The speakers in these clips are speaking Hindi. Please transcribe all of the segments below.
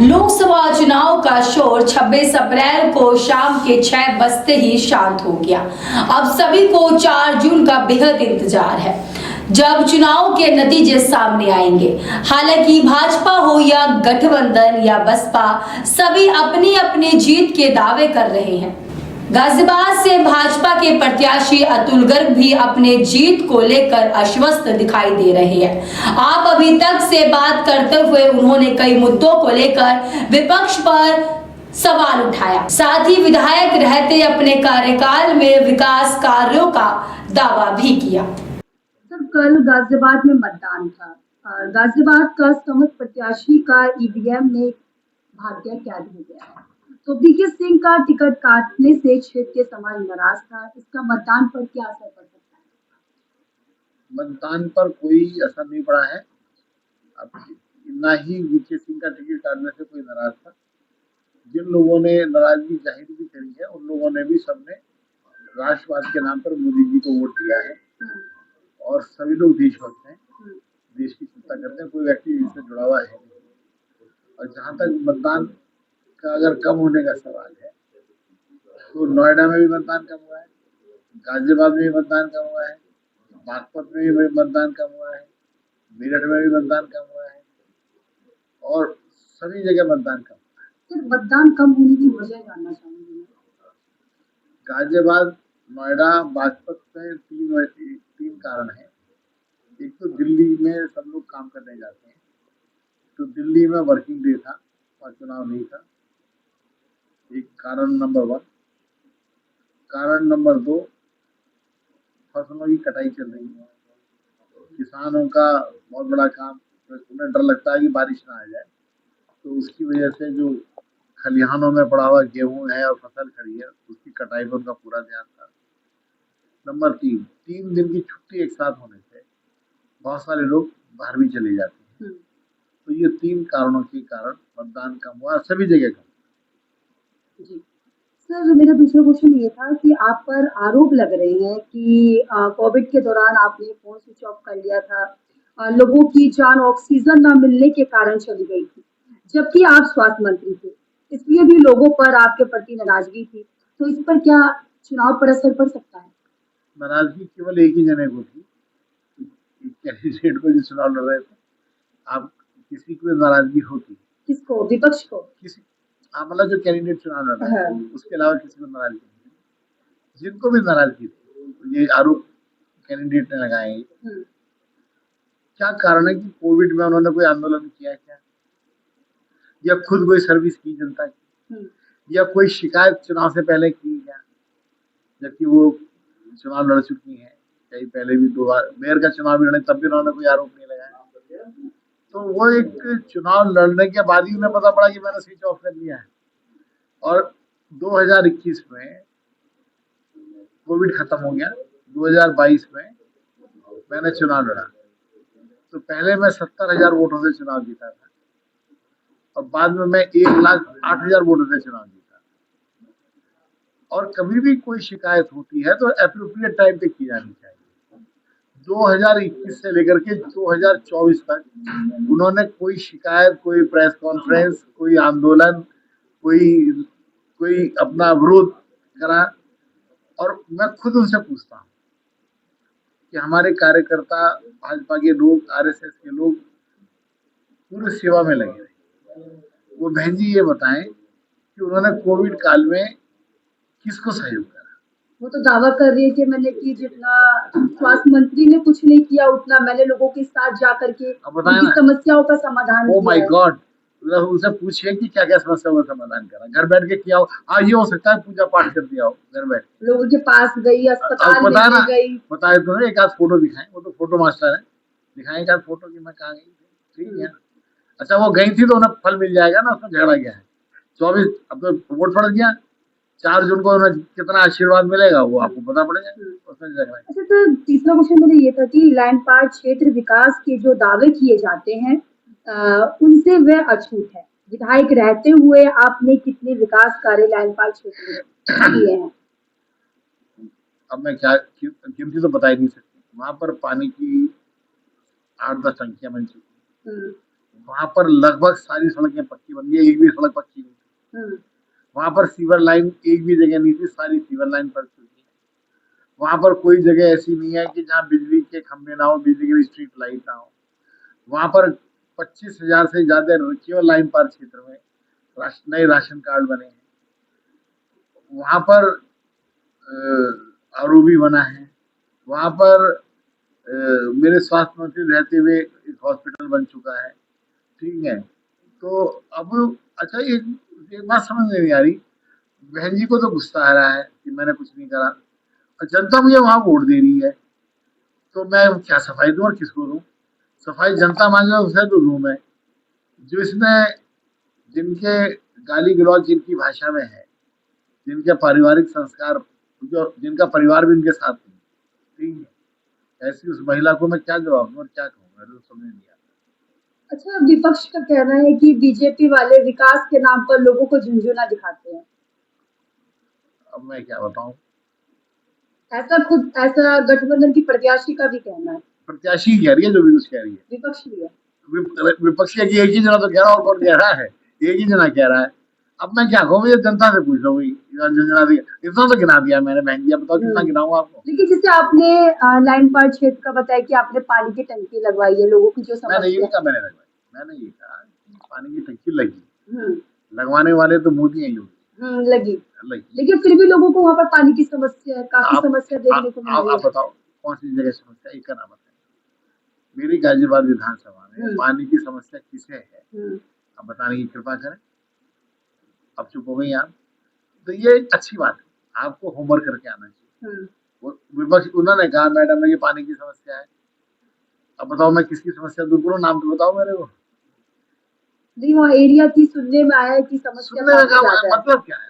लोकसभा चुनाव का शोर 26 अप्रैल को शाम के 6 बजते ही शांत हो गया। अब सभी को 4 जून का बेहद इंतजार है, जब चुनाव के नतीजे सामने आएंगे। हालांकि भाजपा हो या गठबंधन या बसपा, सभी अपनी अपनी जीत के दावे कर रहे हैं। गाजियाबाद से भाजपा के प्रत्याशी अतुल गर्ग भी अपने जीत को लेकर आश्वस्त दिखाई दे रहे हैं। आप अभी तक से बात करते हुए उन्होंने कई मुद्दों को लेकर विपक्ष पर सवाल उठाया। साथ ही विधायक रहते अपने कार्यकाल में विकास कार्यों का दावा भी किया। सर, कल गाजियाबाद में मतदान था। गाजियाबाद का समस्त प्रत्याशी का ईवीएम में भाग्य कैद हो गया है। तो बीके सिंह का टिकट काटने से क्षेत्र के समाज नाराज था। इसका मतदान पर क्या असर पड़ सकता है? मतदान पर कोई असर नहीं पड़ा है। अब ना ही बीके सिंह का टिकट काटने से कोई नाराज था। जिन लोगों ने नाराजगी जाहिर भी करी है, उन लोगों ने भी सबने राष्ट्रवाद के नाम पर मोदी जी को वोट दिया है और सभी लोग देशभक्त हैं, देश की चिंता करते हैं। कोई व्यक्ति इससे जुड़ा हुआ है नहीं। और जहाँ तक मतदान का अगर कम होने का सवाल है, तो नोएडा में भी मतदान कम हुआ है, गाजियाबाद में भी मतदान कम हुआ है, बागपत में भी मतदान कम हुआ है, मेरठ में भी मतदान कम हुआ है और सभी जगह मतदान कम हुआ है। सर, मतदान कम होने की वजह जानना चाहूंगी। गाजियाबाद, नोएडा, बागपत में तीन कारण हैं। एक तो दिल्ली में सब लोग काम करने जाते हैं, तो दिल्ली में वर्किंग डे था और चुनाव नहीं था। एक कारण नंबर 1। कारण नंबर 2, फसलों की कटाई चल रही है। किसानों का बहुत बड़ा काम, उन्हें डर लगता है कि बारिश ना आ जाए, तो उसकी वजह से जो खलिहानों में पड़ा हुआ गेहूं है और फसल खड़ी है, उसकी कटाई पर उनका पूरा ध्यान था। नंबर 3 दिन की छुट्टी एक साथ होने से बहुत सारे लोग बाहर भी चले जाते हैं। तो ये 3 कारणों के कारण मतदान कम हुआ, सभी जगह कम। जी सर, मेरा दूसरा क्वेश्चन ये था कि आप पर आरोप लग रहे हैं कि कोविड के दौरान आपने फोन स्विच ऑफ कर लिया था। लोगों की जान ऑक्सीजन न मिलने के कारण चली गई थी, जबकि आप स्वास्थ्य मंत्री थे, इसलिए भी लोगों पर आपके प्रति नाराजगी थी। तो इस पर क्या चुनाव पर असर पड़ सकता है? नाराजगी केवल एक ही जने को थी, कैंडिडेट को जो चुनाव लड़ रहे थे। आप किसी को नाराजगी होती? किसको? विपक्ष को? किसी मतलब जो कैंडिडेट चुनाव लड़ रहे थे, उसके अलावा किसी को नाराजगी नहीं। जिनको भी नाराजगी थी, ये आरोप कैंडिडेट ने लगाए। क्या कारण है कि कोविड में उन्होंने कोई आंदोलन किया क्या, या खुद कोई सर्विस की जनता की, या कोई शिकायत चुनाव से पहले की क्या, जबकि वो चुनाव लड़ चुकी हैं। कई पहले भी 2 बार मेयर का चुनाव भी लड़े, तब भी उन्होंने कोई आरोप नहीं लगाया। तो वो एक चुनाव लड़ने के बाद ही उन्हें पता पड़ा कि मैंने स्विच ऑफ कर दिया है। और 2021 में कोविड खत्म हो गया, 2022 में मैंने चुनाव लड़ा। तो पहले मैं 70,000 वोटों से चुनाव जीता था और बाद में मैं 1,08,000 वोटों से चुनाव जीता। और कभी भी कोई शिकायत होती है तो एप्रोप्रिएट टाइम पे की जानी चाहिए। 2021 से लेकर के 2024 तक उन्होंने कोई शिकायत, कोई प्रेस कॉन्फ्रेंस, कोई आंदोलन, कोई अपना विरोध करा। और मैं खुद उनसे पूछता हूँ कि हमारे कार्यकर्ता, भाजपा के लोग, आरएसएस के लोग पूरी सेवा में लगे रहे। वो बहन जी ये बताएं कि उन्होंने कोविड काल में किसको सहयोग करा? वो तो दावा कर रही है कि मैंने कि जितना स्वास्थ्य मंत्री ने कुछ नहीं किया, उतना मैंने लोगों के साथ जा करके उनकी समस्याओं का समाधान किया। ओ माय गॉड, उनसे पूछिए कि क्या क्या समस्याओं का समाधान करा। घर बैठ के किया हो? हाँ, ये हो सकता है पूजा पाठ कर दिया हो घर बैठ। लोगों के पास गई, अस्पताल में गई। बताए तो एक आध फोटो दिखाएं, वो तो फोटो मास्टर है, दिखाएं एक आध फोटो कि मैं कहाँ गई। ठीक है, अच्छा वो गई थी तो उन्हें फल मिल जाएगा ना, उसमें झगड़ा गया है। 24 अब तो वोट पड़ गया, 4 जून को उन्हें कितना आशीर्वाद मिलेगा वो आपको पता पड़ेगा। अच्छा सर, तीसरा क्वेश्चन मेरा ये था कि लाइन पार क्षेत्र विकास के जो दावे किए जाते हैं उनसे वह अछूत है। विधायक रहते हुए आपने कितने विकास कार्य लाइन पार क्षेत्र में किए हैं? अब मैं क्या गिनती तो बता ही नहीं सकती। वहां पर पानी की 8-10 टंकियां बन चुकी, वहां पर लगभग सारी सड़कें पक्की बन गई, एक भी सड़क पक्की नहीं। वहां पर सीवर लाइन एक भी जगह नहीं थी, सारी सीवर लाइन पड़ चुकी है। वहां पर कोई जगह ऐसी नहीं है कि जहाँ बिजली के खंभे ना हो, बिजली की स्ट्रीट लाइट ना हो। वहां पर 25,000 से ज्यादा केवल लाइन पार क्षेत्र में नए राशन कार्ड बने हैं। वहां पर आरओबी बना है। वहां पर मेरे स्वास्थ्य मंत्री रहते हुए एक हॉस्पिटल बन चुका है। ठीक है, तो अब अच्छा एक बात समझ में नहीं आ रही, बहन जी को तो गुस्सा आ रहा है कि मैंने कुछ नहीं करा, और जनता मुझे वहां वोट दे रही है, तो मैं क्या सफाई दूं और किसको दूं? सफाई जनता मांगे उसे तो दूं मैं, जो इसमें जिनके गाली गलौज जिनकी भाषा में है, जिनके पारिवारिक संस्कार, जो जिनका परिवार भी इनके साथ नहीं, ठीक है, ऐसी उस महिला को मैं क्या जवाब दूं और क्या कहूँ, मेरे को समझ नहीं आता। अच्छा, विपक्ष का कहना है कि बीजेपी वाले विकास के नाम पर लोगों को झुंझुना दिखाते हैं। अब मैं क्या बताऊं? ऐसा गठबंधन की प्रत्याशी का भी कहना है। प्रत्याशी कह रही है, जो भी कुछ कह रही है, विपक्ष भी है। विपक्षी की एक ही जना तो कह रहा है, और कौन कह रहा है? एक ही जना कह रहा है। अब मैं क्या कहूँ, मुझे जनता से पूछ लो भाई, इतना तो गिना दिया मैंने, बहन जी बताओ कितना गिनाऊं आपको? लेकिन जैसे आपने लाइन पार क्षेत्र का बताया कि आपने पानी की टंकी लगवाई है, लोगों की जो मैंने ये समस्या कहा मैंने लगवाई, मैंने ये कहा कि पानी की टंकी लगी, हम्म, लगवाने वाले तो मोदी हैं, योगी लगी, लगी। लेकिन फिर भी लोगों को वहाँ पर पानी की समस्या है, काफी समस्या देखने को मिल रही आप है। बताओ कौन सी जगह समस्या, एक का नाम बताइए। मेरी गाजियाबाद विधानसभा में पानी की समस्या किसे है, अब बताने की कृपा करें। अब चुप हो गई आप, तो ये अच्छी बात है, आपको होमवर्क करके आना चाहिए। वो विपक्ष उन्होंने कहा मैडम ये पानी की समस्या है, अब बताओ मैं किसकी समस्या दूर करूं, नाम तो बताओ मेरे को। नहीं, वहाँ एरिया की सुनने में आया है कि समस्या सुनने में काफी का ज्यादा है। मतलब क्या है?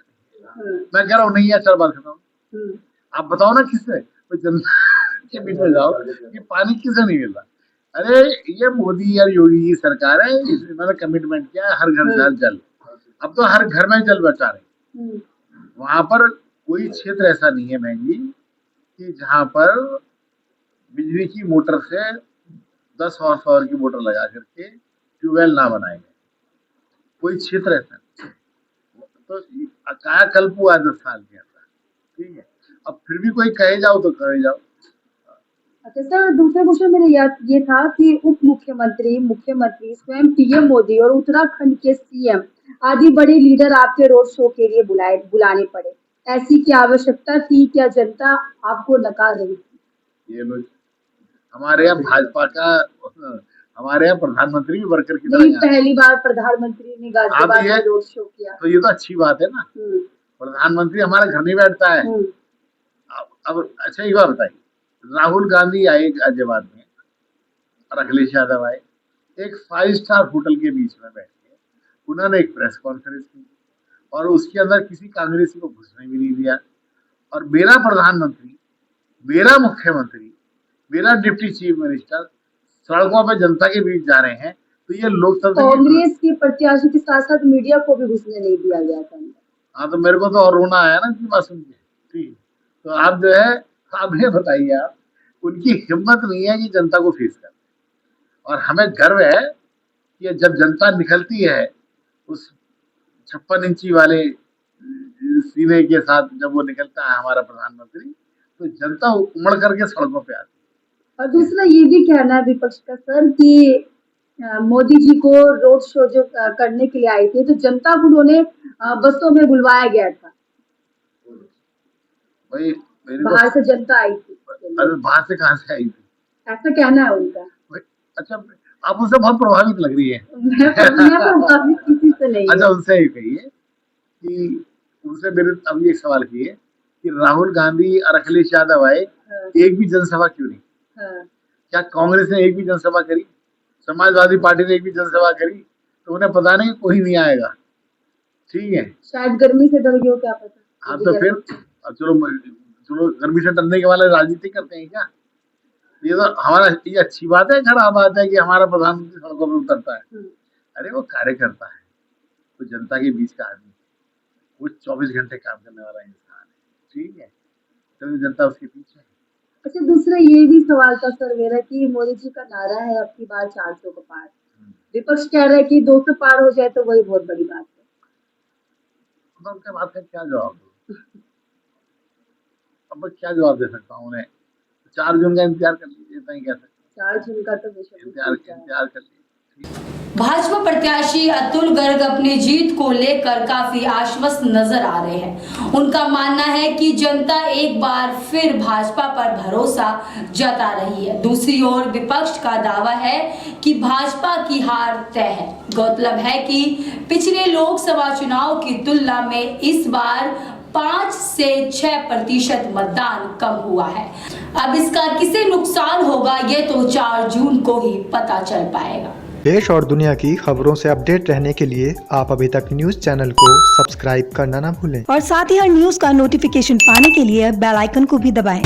मैं कह रहा हूँ नहीं है, चल बात खत्म। आप बताओ ना किससे, तो जनता के बीच में जाओ कि पानी किसे नहीं मिल रहा। अरे ये मोदी और योगी की सरकार है, इन्होंने कमिटमेंट किया है हर घर जल जल, अब तो हर घर में जल बचा रहे। वहां पर कोई क्षेत्र ऐसा नहीं है बहन जी कि जहां पर बिजली की मोटर से 10 हॉर्स पावर की मोटर लगा करके ट्यूबवेल ना बनाए गए, कोई क्षेत्र ऐसा नहीं। तो काया कल्प हुआ 10 साल के अंदर, ठीक है, अब फिर भी कोई कहे जाओ तो कहे जाओ। अच्छा सर, दूसरा क्वेश्चन मेरा ये था कि उप मुख्यमंत्री, मुख्यमंत्री स्वयं पीएम मोदी और उत्तराखंड के सीएम आदि बड़े लीडर आपके रोड शो के लिए बुलाने पड़े, ऐसी क्या आवश्यकता थी? क्या जनता आपको नकार रही थी? ये लोग हमारे यहाँ भाजपा का, हमारे यहाँ प्रधानमंत्री भी वर्कर की नहीं, तरह पहली बार प्रधानमंत्री ने गाजियाबाद में रोड शो किया। तो ये तो अच्छी बात है ना, प्रधानमंत्री हमारे घर नहीं बैठता है। अब अच्छा एक बात बताइए, राहुल गांधी आए गाजियाबाद में और अखिलेश यादव आए, एक 5 स्टार होटल के बीच में बैठ के उन्होंने एक प्रेस कॉन्फ्रेंस की, और उसके अंदर किसी कांग्रेसी को घुसने भी नहीं दिया। और मेरा प्रधानमंत्री, मेरा मुख्यमंत्री, मेरा डिप्टी चीफ मिनिस्टर सड़कों पे जनता के बीच जा रहे हैं, तो ये लोकतंत्र कांग्रेस के प्रत्याशी के साथ साथ मीडिया को भी घुसने नहीं दिया गया था। हाँ, तो मेरे को तो और रोना आया ना की बात सुन के। ठीक, तो आप जो है, आप ये बताइए, आप उनकी हिम्मत नहीं है कि जनता को फेस कर, और हमें गर्व है कि जब जनता निकलती है उस 56 इंची वाले सीने के साथ, जब वो निकलता है हमारा प्रधानमंत्री, तो जनता उमड़ करके सड़कों पे आती है। और दूसरा ये भी कहना है विपक्ष का सर कि मोदी जी को रोड शो जो करने के लिए आए थे, तो जनता को उन्होंने बसों में बुलवाया गया था, भाई बाहर से जनता आई थी। अरे बाहर से कहाँ से आई थी? ऐसा कहना है उनका। अच्छा, आप उनसे बहुत प्रभावित लग रही है। मैं प्रभावित किसी से नहीं। अच्छा, उनसे ही कहिए कि उनसे मेरे अभी एक सवाल किए कि राहुल गांधी और अखिलेश यादव आए, एक भी जनसभा क्यों नहीं? क्या कांग्रेस ने एक भी जनसभा करी? समाजवादी पार्टी ने एक भी जनसभा करी? तो उन्हें पता नहीं कोई नहीं आएगा, ठीक है, शायद गर्मी से डर गए, क्या पता। हाँ, तो फिर चलो चलो, गर्मी से डरने के वाले राजनीति करते हैं क्या? ये तो हमारा, ये अच्छी बात है खराब बात है कि हमारा प्रधानमंत्री सड़कों पर उतरता है? अरे वो कार्य करता है, तो जनता के बीच का आदमी, वो 24 घंटे काम करने वाला इंसान है, ठीक है, तो जनता उसके पीछे है। अच्छा, दूसरा ये भी सवाल था सर मेरा कि मोदी जी का नारा है अब की बार 400 को पार, विपक्ष कह रहा है कि 200 पार हो जाए तो वही बहुत बड़ी बात है। तो उनके बात का क्या जवाब दूं? अब मैं क्या जवाब दे सकता हूँ उन्हें? 4 जून का इंतजार कर लीजिए, इतना ही कह सकता 4 जून का तो बेशक हूँ। इंतजार कर लीजिए। भाजपा प्रत्याशी अतुल गर्ग अपनी जीत को लेकर काफी आश्वस्त नजर आ रहे हैं। उनका मानना है कि जनता एक बार फिर भाजपा पर भरोसा जता रही है। दूसरी ओर विपक्ष का दावा है कि भाजपा की हार तय है। गौरतलब है कि पिछले लोकसभा चुनाव की तुलना में इस बार 5 से 6% मतदान कम हुआ है। अब इसका किसे नुकसान होगा ये तो 4 जून को ही पता चल पाएगा। देश और दुनिया की खबरों से अपडेट रहने के लिए आप अभी तक न्यूज चैनल को सब्सक्राइब करना ना भूलें और साथ ही हर न्यूज का नोटिफिकेशन पाने के लिए बेल आइकन को भी दबाएं।